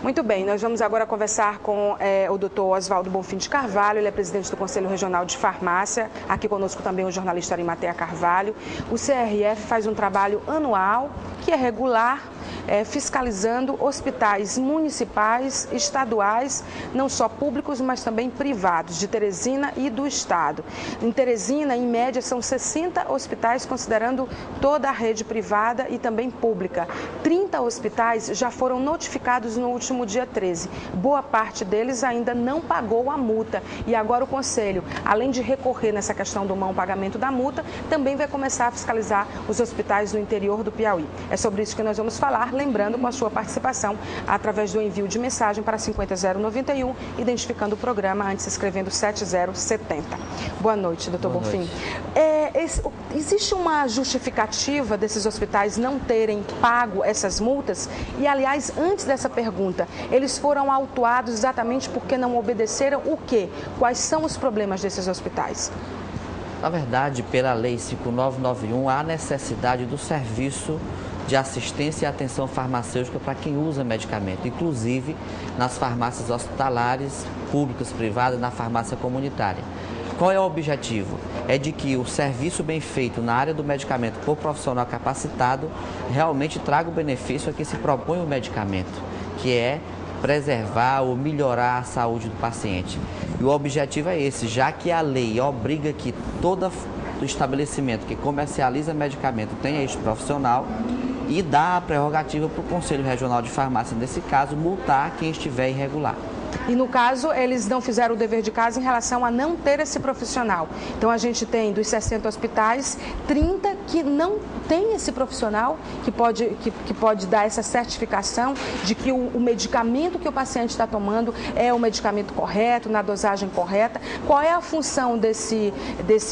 Muito bem, nós vamos agora conversar com o Dr. Oswaldo Bonfim de Carvalho, ele é presidente do Conselho Regional de Farmácia, aqui conosco também o jornalista Arimatea Carvalho. O CRF faz um trabalho anual que é regular, fiscalizando hospitais municipais, estaduais, não só públicos, mas também privados, de Teresina e do estado. Em Teresina, em média, são 60 hospitais, considerando toda a rede privada e também pública. 30 hospitais já foram notificados no último dia 13. Boa parte deles ainda não pagou a multa. E agora o Conselho, além de recorrer nessa questão do não pagamento da multa, também vai começar a fiscalizar os hospitais no interior do Piauí. É sobre isso que nós vamos falar, lembrando com a sua participação através do envio de mensagem para 50091, identificando o programa, antes escrevendo 7070. Boa noite, doutor Bonfim. Existe uma justificativa desses hospitais não terem pago essas multas? E, aliás, antes dessa pergunta, eles foram autuados exatamente porque não obedeceram o quê? Quais são os problemas desses hospitais? Na verdade, pela Lei 5991, há necessidade do serviço de assistência e atenção farmacêutica para quem usa medicamento, inclusive nas farmácias hospitalares, públicas, privadas, na farmácia comunitária. Qual é o objetivo? É de que o serviço bem feito na área do medicamento por profissional capacitado realmente traga o benefício a que se propõe o medicamento, que é preservar ou melhorar a saúde do paciente. E o objetivo é esse, já que a lei obriga que todo estabelecimento que comercializa medicamento tenha este profissional, e dá a prerrogativa para o Conselho Regional de Farmácia, nesse caso, multar quem estiver irregular. E no caso, eles não fizeram o dever de casa em relação a não ter esse profissional. Então, a gente tem dos 60 hospitais, 30 que não tem esse profissional que pode dar essa certificação de que o medicamento que o paciente está tomando é o medicamento correto, na dosagem correta. Qual é a função desse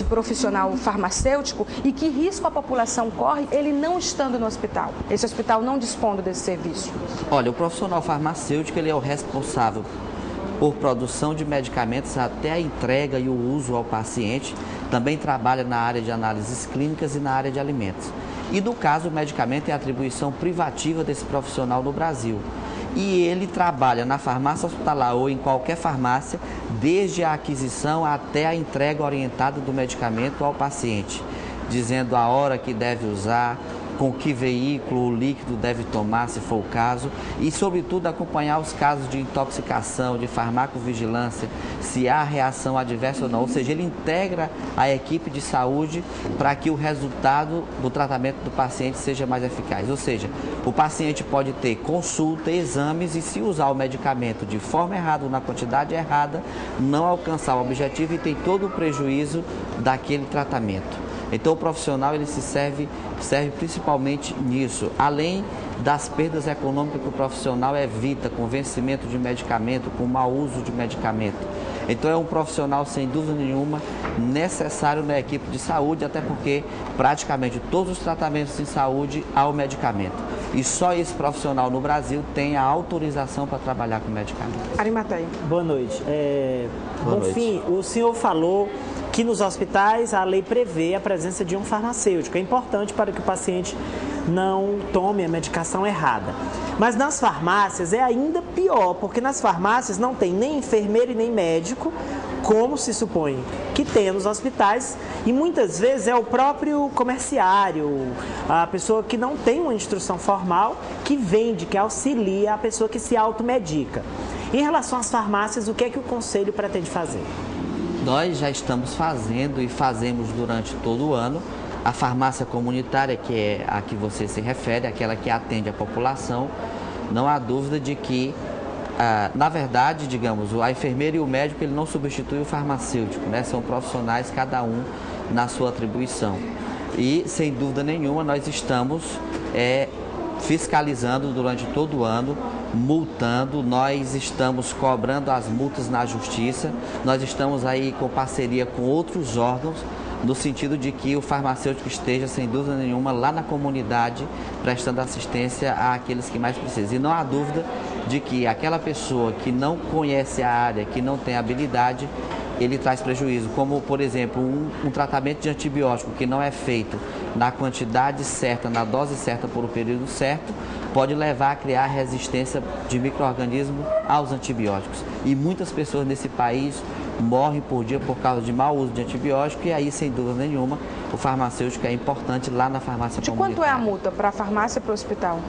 profissional farmacêutico e que risco a população corre ele não estando no hospital? Esse hospital não dispondo desse serviço. Olha, o profissional farmacêutico ele é o responsável por produção de medicamentos até a entrega e o uso ao paciente. Também trabalha na área de análises clínicas e na área de alimentos. E no caso, o medicamento é atribuição privativa desse profissional no Brasil. E ele trabalha na farmácia hospitalar ou em qualquer farmácia, desde a aquisição até a entrega orientada do medicamento ao paciente, dizendo a hora que deve usar, com que veículo o líquido deve tomar, se for o caso, e, sobretudo, acompanhar os casos de intoxicação, de farmacovigilância, se há reação adversa ou não. Ou seja, ele integra a equipe de saúde para que o resultado do tratamento do paciente seja mais eficaz. Ou seja, o paciente pode ter consulta, exames e, se usar o medicamento de forma errada ou na quantidade errada, não alcançar o objetivo e tem todo o prejuízo daquele tratamento. Então, o profissional ele serve principalmente nisso, além das perdas econômicas que o profissional evita com vencimento de medicamento, com mau uso de medicamento. Então, é um profissional, sem dúvida nenhuma, necessário na equipe de saúde, até porque praticamente todos os tratamentos em saúde há o medicamento. E só esse profissional no Brasil tem a autorização para trabalhar com medicamento. Arimatea. Boa noite. Bonfim, o senhor falou que nos hospitais a lei prevê a presença de um farmacêutico. É importante para que o paciente não tome a medicação errada. Mas nas farmácias é ainda pior, porque nas farmácias não tem nem enfermeiro e nem médico, como se supõe que tem nos hospitais, e muitas vezes é o próprio comerciário, a pessoa que não tem uma instrução formal, que vende, que auxilia a pessoa que se automedica. Em relação às farmácias, o que é que o Conselho pretende fazer? Nós já estamos fazendo e fazemos durante todo o ano a farmácia comunitária, que é a que você se refere, aquela que atende a população. Não há dúvida de que, na verdade, digamos, a enfermeira e o médico ele não substitui o farmacêutico, né? São profissionais, cada um na sua atribuição. E, sem dúvida nenhuma, nós estamos fiscalizando durante todo o ano, multando, nós estamos cobrando as multas na justiça, nós estamos aí com parceria com outros órgãos, no sentido de que o farmacêutico esteja, sem dúvida nenhuma, lá na comunidade, prestando assistência àqueles que mais precisam. E não há dúvida de que aquela pessoa que não conhece a área, que não tem habilidade, ele traz prejuízo, como, por exemplo, um tratamento de antibiótico que não é feito na quantidade certa, na dose certa, por um período certo, pode levar a criar resistência de micro-organismos aos antibióticos. E muitas pessoas nesse país morrem por dia por causa de mau uso de antibiótico, e aí, sem dúvida nenhuma, o farmacêutico é importante lá na farmácia comunitária. De quanto é a multa para a farmácia e para o hospital?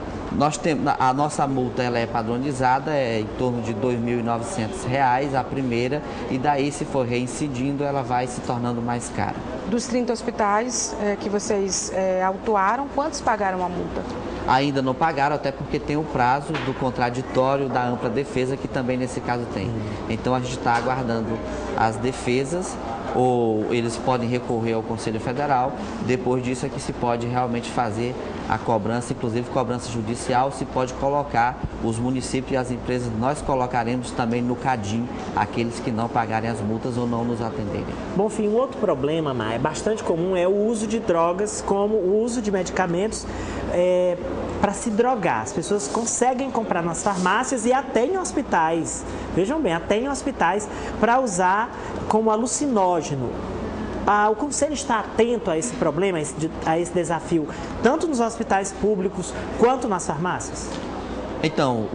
A nossa multa ela é padronizada, é em torno de R$ 2.900 a primeira, e daí, se for reincidindo, ela vai se tornando mais cara. Dos 30 hospitais que vocês autuaram, quantos pagaram a multa? Ainda não pagaram, até porque tem o prazo do contraditório da ampla defesa, que também nesse caso tem. Então a gente está aguardando as defesas, ou eles podem recorrer ao Conselho Federal. Depois disso é que se pode realmente fazer a cobrança, inclusive cobrança judicial, se pode colocar os municípios e as empresas. Nós colocaremos também no CADIM aqueles que não pagarem as multas ou não nos atenderem. Bonfim, um outro problema, Maia, bastante comum é o uso de drogas, como o uso de medicamentos para se drogar. As pessoas conseguem comprar nas farmácias e até em hospitais, vejam bem, até em hospitais, para usar como alucinógeno. O Conselho está atento a esse problema, a esse desafio, tanto nos hospitais públicos quanto nas farmácias? Então,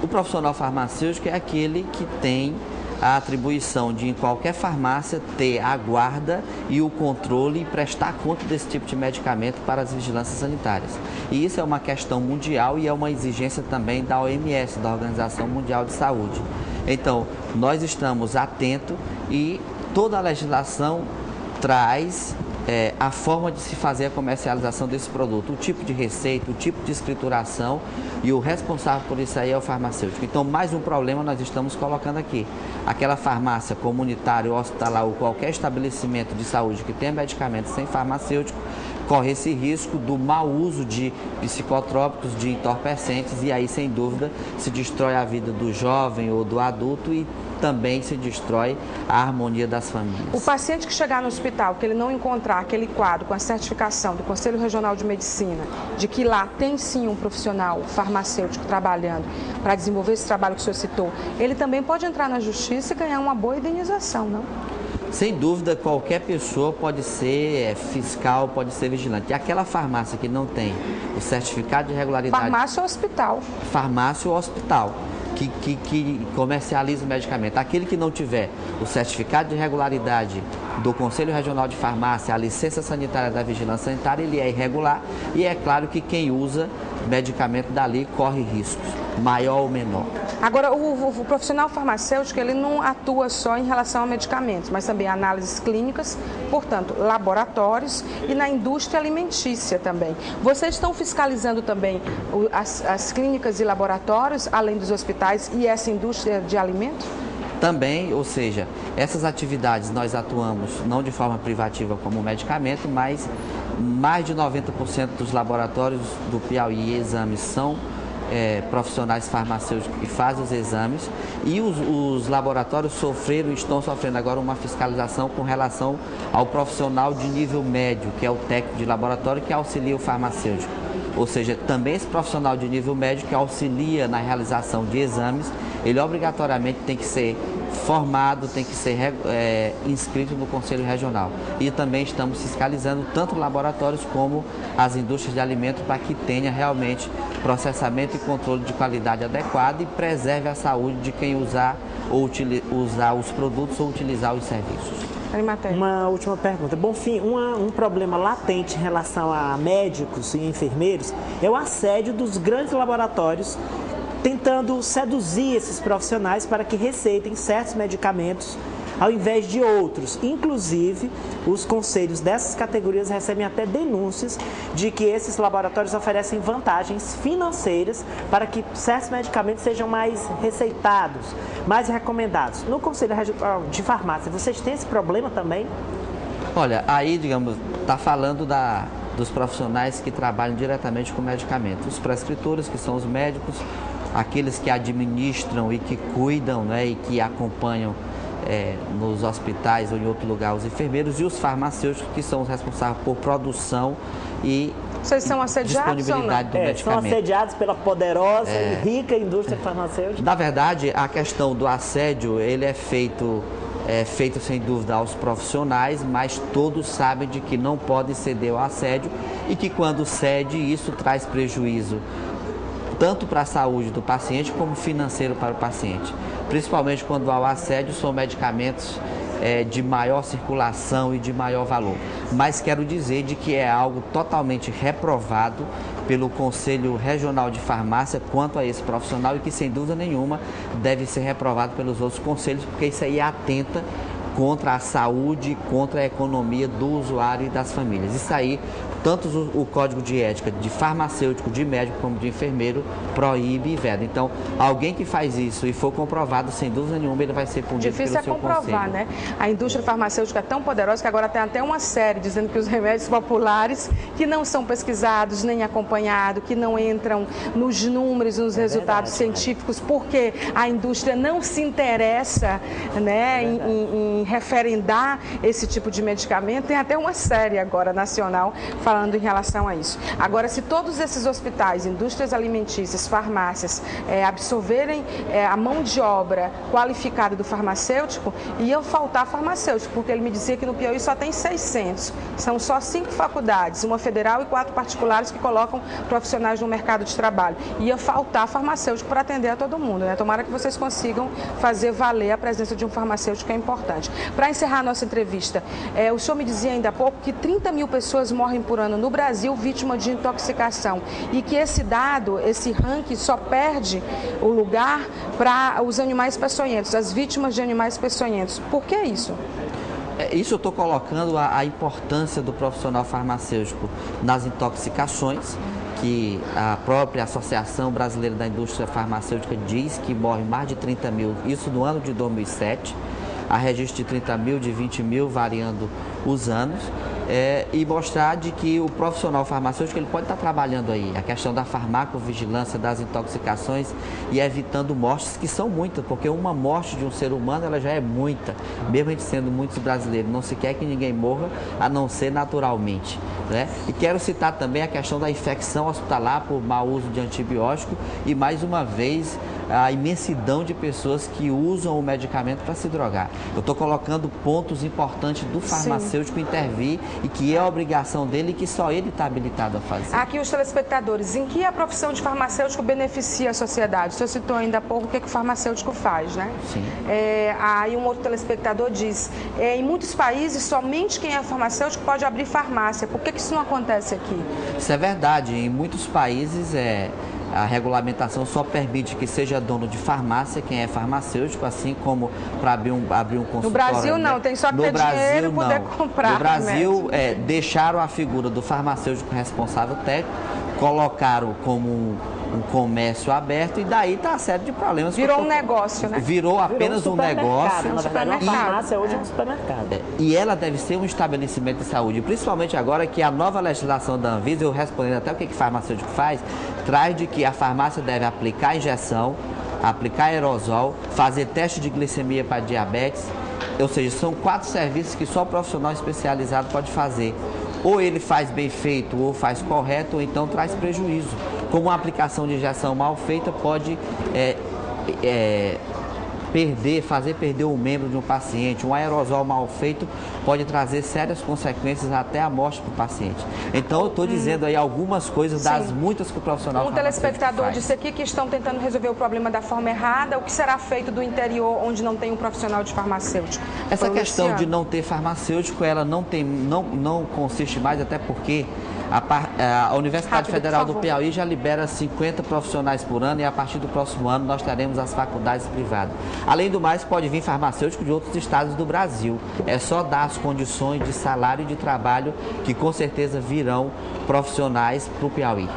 o profissional farmacêutico é aquele que tem a atribuição de, em qualquer farmácia, ter a guarda e o controle e prestar conta desse tipo de medicamento para as vigilâncias sanitárias. E isso é uma questão mundial e é uma exigência também da OMS, da Organização Mundial de Saúde. Então, nós estamos atentos e toda a legislação traz a forma de se fazer a comercialização desse produto, o tipo de receita, o tipo de escrituração, e o responsável por isso aí é o farmacêutico. Então, mais um problema nós estamos colocando aqui. Aquela farmácia comunitária, hospitalar ou qualquer estabelecimento de saúde que tenha medicamentos sem farmacêutico, corre esse risco do mau uso de psicotrópicos, de entorpecentes, e aí, sem dúvida, se destrói a vida do jovem ou do adulto e também se destrói a harmonia das famílias. O paciente que chegar no hospital, que ele não encontrar aquele quadro com a certificação do Conselho Regional de Medicina, de que lá tem sim um profissional farmacêutico trabalhando para desenvolver esse trabalho que o senhor citou, ele também pode entrar na justiça e ganhar uma boa indenização, não? Sem dúvida, qualquer pessoa pode ser fiscal, pode ser vigilante. E aquela farmácia que não tem o certificado de regularidade... Farmácia ou hospital? Farmácia ou hospital. Que comercializa o medicamento. Aquele que não tiver o certificado de regularidade do Conselho Regional de Farmácia, a licença sanitária da Vigilância Sanitária, ele é irregular, e é claro que quem usa medicamento dali corre riscos, maior ou menor. Agora, o profissional farmacêutico, ele não atua só em relação a medicamentos, mas também análises clínicas, portanto, laboratórios, e na indústria alimentícia também. Vocês estão fiscalizando também as clínicas e laboratórios, além dos hospitais, e essa indústria de alimentos? Também, ou seja, essas atividades nós atuamos não de forma privativa como medicamento, mas mais de 90% dos laboratórios do Piauí Exames são profissionais farmacêuticos que fazem os exames, e os laboratórios estão sofrendo agora uma fiscalização com relação ao profissional de nível médio, que é o técnico de laboratório que auxilia o farmacêutico. Ou seja, também esse profissional de nível médio que auxilia na realização de exames, ele obrigatoriamente tem que ser formado, tem que ser inscrito no Conselho Regional. E também estamos fiscalizando tanto laboratórios como as indústrias de alimentos para que tenha realmente processamento e controle de qualidade adequado e preserve a saúde de quem usar os produtos ou utilizar os serviços. Uma última pergunta. Bonfim, um problema latente em relação a médicos e enfermeiros é o assédio dos grandes laboratórios tentando seduzir esses profissionais para que receitem certos medicamentos ao invés de outros. Inclusive, os conselhos dessas categorias recebem até denúncias de que esses laboratórios oferecem vantagens financeiras para que certos medicamentos sejam mais receitados, mais recomendados. No Conselho Regional de Farmácia, vocês têm esse problema também? Olha, aí, digamos, está falando dos profissionais que trabalham diretamente com medicamentos. Os prescritores, que são os médicos, aqueles que administram e que cuidam, né, e que acompanham nos hospitais ou em outro lugar os enfermeiros, e os farmacêuticos, que são os responsáveis por produção e Vocês são assediados disponibilidade do medicamento. São assediados pela poderosa e rica indústria farmacêutica. Na verdade, a questão do assédio, ele é feito sem dúvida aos profissionais, mas todos sabem de que não podem ceder ao assédio e que quando cede, isso traz prejuízo tanto para a saúde do paciente como financeiro para o paciente. Principalmente quando há o assédio, são medicamentos de maior circulação e de maior valor. Mas quero dizer de que é algo totalmente reprovado pelo Conselho Regional de Farmácia quanto a esse profissional e que, sem dúvida nenhuma, deve ser reprovado pelos outros conselhos, porque isso aí atenta contra a saúde, contra a economia do usuário e das famílias. Isso aí, tanto o Código de Ética de farmacêutico, de médico como de enfermeiro proíbe e veda. Então, alguém que faz isso e for comprovado, sem dúvida nenhuma, ele vai ser punido pelo seu conselho. Difícil é comprovar, né? A indústria farmacêutica é tão poderosa que agora tem até uma série dizendo que os remédios populares que não são pesquisados nem acompanhados, que não entram nos números, nos resultados científicos, porque a indústria não se interessa, né, em referendar esse tipo de medicamento. Tem até uma série agora nacional falando em relação a isso. Agora, se todos esses hospitais, indústrias alimentícias, farmácias, absorverem a mão de obra qualificada do farmacêutico, ia faltar farmacêutico, porque ele me dizia que no Piauí só tem 600. São só 5 faculdades, uma federal e 4 particulares que colocam profissionais no mercado de trabalho. Ia faltar farmacêutico para atender a todo mundo, né? Tomara que vocês consigam fazer valer a presença de um farmacêutico, que é importante. Para encerrar a nossa entrevista, o senhor me dizia ainda há pouco que 30 mil pessoas morrem por ano no Brasil vítima de intoxicação e que esse dado, esse ranking só perde o lugar para os animais peçonhentos, as vítimas de animais peçonhentos. Por que isso? Isso eu estou colocando a importância do profissional farmacêutico nas intoxicações, que a própria Associação Brasileira da Indústria Farmacêutica diz que morre mais de 30 mil, isso no ano de 2007. Há registro de 30 mil, de 20 mil, variando os anos, e mostrar de que o profissional farmacêutico ele pode estar trabalhando aí, a questão da farmacovigilância, das intoxicações e evitando mortes, que são muitas, porque uma morte de um ser humano ela já é muita, mesmo a gente sendo muitos brasileiros, não se quer que ninguém morra, a não ser naturalmente, né? E quero citar também a questão da infecção hospitalar por mau uso de antibiótico e, mais uma vez, a imensidão de pessoas que usam o medicamento para se drogar. Eu estou colocando pontos importantes do farmacêutico intervir e que é a obrigação dele e que só ele está habilitado a fazer. Aqui os telespectadores, em que a profissão de farmacêutico beneficia a sociedade? O senhor citou ainda há pouco o que o farmacêutico faz, né? Sim. Aí um outro telespectador diz, em muitos países somente quem é farmacêutico pode abrir farmácia. Por que isso não acontece aqui? Isso é verdade. Em muitos países a regulamentação só permite que seja dono de farmácia quem é farmacêutico, assim como para abrir um consultório. No Brasil não, tem só que ter dinheiro e poder comprar. No Brasil, deixaram a figura do farmacêutico responsável técnico, colocaram como um comércio aberto e daí está a série de problemas. Virou um negócio, né? Virou apenas um negócio. Na verdade, uma farmácia hoje é um supermercado. E ela deve ser um estabelecimento de saúde, principalmente agora que a nova legislação da Anvisa, eu respondendo até o que o farmacêutico faz, traz de que a farmácia deve aplicar injeção, aplicar aerosol, fazer teste de glicemia para diabetes, ou seja, são 4 serviços que só o profissional especializado pode fazer. Ou ele faz bem feito, ou faz correto, ou então traz prejuízo. Como uma aplicação de injeção mal feita pode fazer perder um membro de um paciente. Um aerosol mal feito pode trazer sérias consequências até a morte para o paciente. Então, eu estou dizendo aí algumas coisas das muitas que o profissional farmacêutico faz. Um telespectador disse aqui que estão tentando resolver o problema da forma errada. O que será feito do interior onde não tem um profissional de farmacêutico? Essa questão de não ter farmacêutico, ela não consiste mais, até porque a Universidade Federal do Piauí já libera 50 profissionais por ano e a partir do próximo ano nós teremos as faculdades privadas. Além do mais, pode vir farmacêutico de outros estados do Brasil. É só dar as condições de salário e de trabalho que com certeza virão profissionais para o Piauí.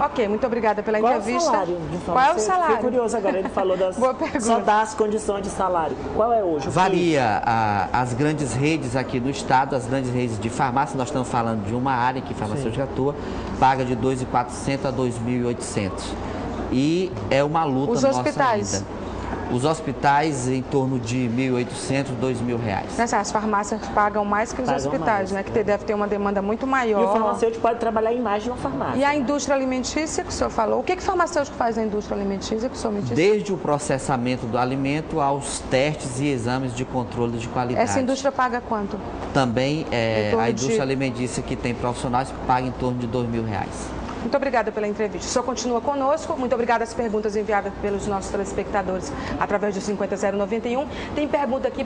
Ok, muito obrigada pela entrevista. Qual é o salário? Fiquei curioso agora, ele falou só das condições de salário. Qual é hoje? Varia as grandes redes aqui no estado, as grandes redes de farmácia, nós estamos falando de uma área que farmacêutica atua, paga de R$ 2.400 a R$ 2.800. E é uma luta nossa ainda. Os hospitais? Os hospitais em torno de R$ 1.800, R$ 2.000. As farmácias pagam mais que os hospitais, né? Que deve ter uma demanda muito maior. E o farmacêutico pode trabalhar em mais de uma farmácia. E a indústria alimentícia que o senhor falou? O que o farmacêutico faz na indústria alimentícia que o senhor me disse? Desde o processamento do alimento aos testes e exames de controle de qualidade. Essa indústria paga quanto? Também a indústria alimentícia que tem profissionais paga em torno de R$ 2.000. Muito obrigada pela entrevista. O senhor continua conosco. Muito obrigada às perguntas enviadas pelos nossos telespectadores através do 50091. Tem pergunta aqui